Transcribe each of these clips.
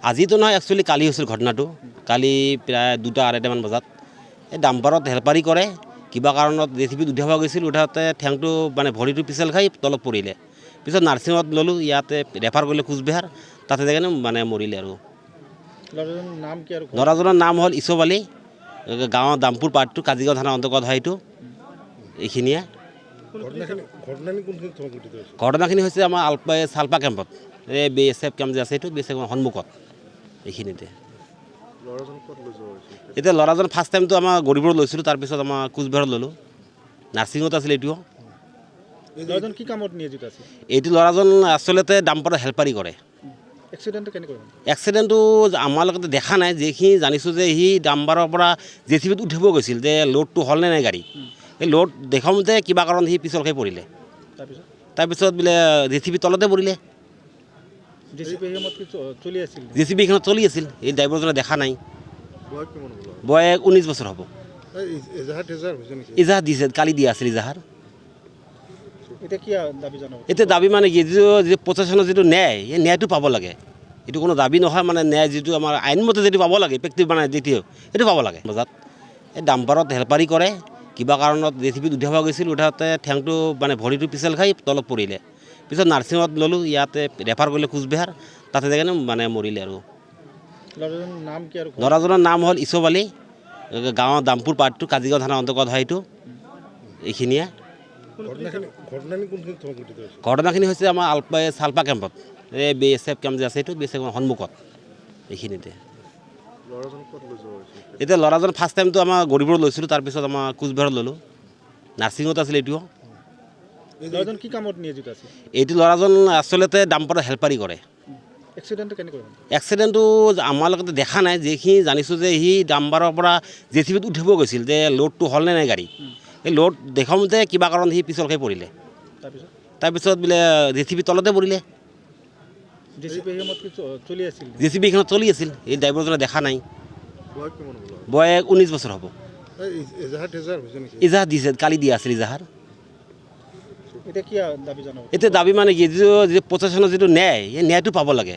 আজিতো নহয়, একচুৱেলি কালি হৈছিল ঘটনাটো। কালি প্ৰায় 2:30মান বজাত এই ডাম্পাৰত হেলপাৰী কৰে, কিবা কাৰণত জেচিবিত উঠাব গৈছিল, উঠাওঁতে ঠেংটো মানে ভৰিটো পিছল খাই তলত পৰিলে। পিছত নাৰ্ছিঙত ল'লোঁ, ইয়াতে ৰেফাৰ কৰিলে কোচবিহাৰ, তাতে যায় মানে মৰিলে আৰু। ল'ৰাজনৰ নাম হ'ল ইছব আলী, গাঁৱৰ দামপুৰ পাৰ্টটো, কাজিগাঁও থানাৰ অন্তৰ্গত হয় এইটো। এইখিনিয়ে ঘটনাখিনি হৈছে আমাৰ চালপা কেম্পত, এই BSF কেম্প যে আছে, এইটো BSF সন্মুখত এইখিনিতে। এতিয়া ল'ৰাজন ফাৰ্ষ্ট টাইমটো আমাৰ গৌৰীপুৰত লৈছিলোঁ, তাৰপিছত আমাৰ কোচবিহাৰত ল'লোঁ, নাৰ্ছিঙত আছিলে এইটো। কি কামত নিয়োজিত আছে? এইটো ল'ৰাজন আচলতে ডাম্পাৰত হেল্পাৰী কৰে। এক্সিডেণ্টটো আমাৰ লগতে দেখা নাই, যিখিনি জানিছোঁ যে সি ডাম্পাৰৰ পৰা জেচিবিত উঠিব গৈছিল, যে লোডটো হ'ল নে নাই গাড়ী, এই লোড দেখাওঁতে কিবা কাৰণত সি পিছল খাই পৰিলে। তাৰপিছত বোলে জেচিবি তলতে পৰিলে। জেচিবিখনত চলি আছিল, এই ড্ৰাইভাৰজনে দেখা নাই। বয়স 19 বছৰ হ'ব। ইজাহাৰ দিছে, কালি দিয়া আছিল ইজাহাৰ। এতিয়া দাবী মানে কি, যিটো প্ৰশাসনৰ যিটো ন্যায়, এই ন্যায়টো পাব লাগে। এইটো কোনো দাবী নহয়, মানে ন্যায় যিটো আমাৰ আইনমতে যিটো পাব লাগে, ইফেক্টিভ মানে দ্বিতীয় সেইটো পাব লাগে। বজাত এই ডাম্পাৰত হেলপাৰী কৰে, কিবা কাৰণত জেচিবিত উঠাব গৈছিল, উঠাওঁতে ঠেংটো মানে ভৰিটো পিছল খাই তলত পৰিলে। পিছত নাৰ্ছিঙত ল'লোঁ, ইয়াতে ৰেফাৰ কৰিলে কোচবিহাৰ, তাতে যায় মানে মৰিলে আৰু। ল'ৰাজনৰ নাম হ'ল ইছব আলী, গাঁৱৰ দামপুৰ পাৰ্টটো, কাজিগাঁও থানাৰ অন্তৰ্গত হয় এইটো। এইখিনিয়ে ঘটনাখিনি হৈছে আমাৰ চালপা কেম্পত, এই BSF কেম্প যে আছে, এইটো BSF সন্মুখত এইখিনিতে। এতিয়া ল'ৰাজন ফাৰ্ষ্ট টাইমটো আমাৰ গৌৰীপুৰত লৈছিলোঁ, তাৰপিছত আমাৰ কোচবিহাৰত ল'লোঁ, নাৰ্ছিঙত আছিলে এইটো। কি কামত নিয়োজিত আছে? এইটো ল'ৰাজন আচলতে ডাম্পাৰত হেল্পাৰী কৰে। এক্সিডেণ্টটো আমাৰ লগতে দেখা নাই, যিখিনি জানিছোঁ যে সি ডাম্পাৰৰ পৰা জেচিবিত উঠিব গৈছিল, যে লোডটো হ'ল নে নাই গাড়ী, এই লোড দেখাওঁতে কিবা কাৰণত সি পিছল খাই পৰিলে। তাৰপিছত বোলে জেচিবি তলতে পৰিলে। জেচিবিখনত চলি আছিল, এই ড্ৰাইভাৰজনে দেখা নাই। বয়স 19 বছৰ হ'ব। ইজাহাৰ দিছে, কালি দিয়া আছিল ইজাহাৰ। এতিয়া দাবী মানে কি, যিটো প্ৰশাসনৰ যিটো ন্যায়, এই ন্যায়টো পাব লাগে।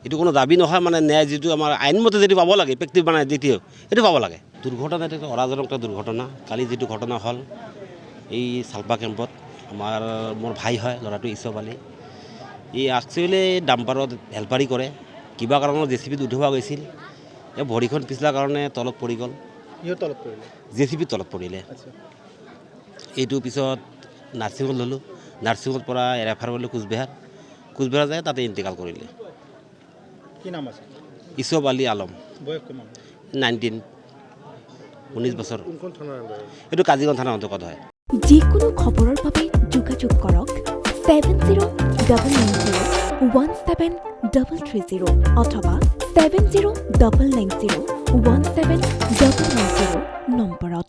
এইটো কোনো দাবী নহয়, মানে ন্যায় যিটো আমাৰ আইনমতে যিটো পাব লাগে, ইফেক্টিভ মানে দ্বিতীয় সেইটো পাব লাগে। দুৰ্ঘটনা এইটো অৰাজনক এটা দুৰ্ঘটনা। কালি যিটো ঘটনা হ'ল এই চালপা কেম্পত, মোৰ ভাই হয় ল'ৰাটো ইছব আলী। ই একচুৱেলি ডাম্পাৰত হেল্পাৰী কৰে, কিবা কাৰণত জেচিবিত উঠিব গৈছিল, এই ভৰিখন পিছলাৰ কাৰণে তলত পৰি গ'ল। জেচিবিত তলত পৰিলে। এইটো পিছত নাৰ্ছিঙত ল'লোঁ, নাৰ্ছিঙৰ পৰা ৰেফাৰ কৰিলোঁ কোচবিহাৰ যায়, তাতে ইণ্টিকাল কৰিলে। ইছব আলী আলম, 19 বছৰ। এইটো কাজিগাঁও থানাৰ অন্তৰ্গত হয়। যিকোনো খবৰৰ বাবে যোগাযোগ কৰক 70001730 অথবা 7099017990 নম্বৰত।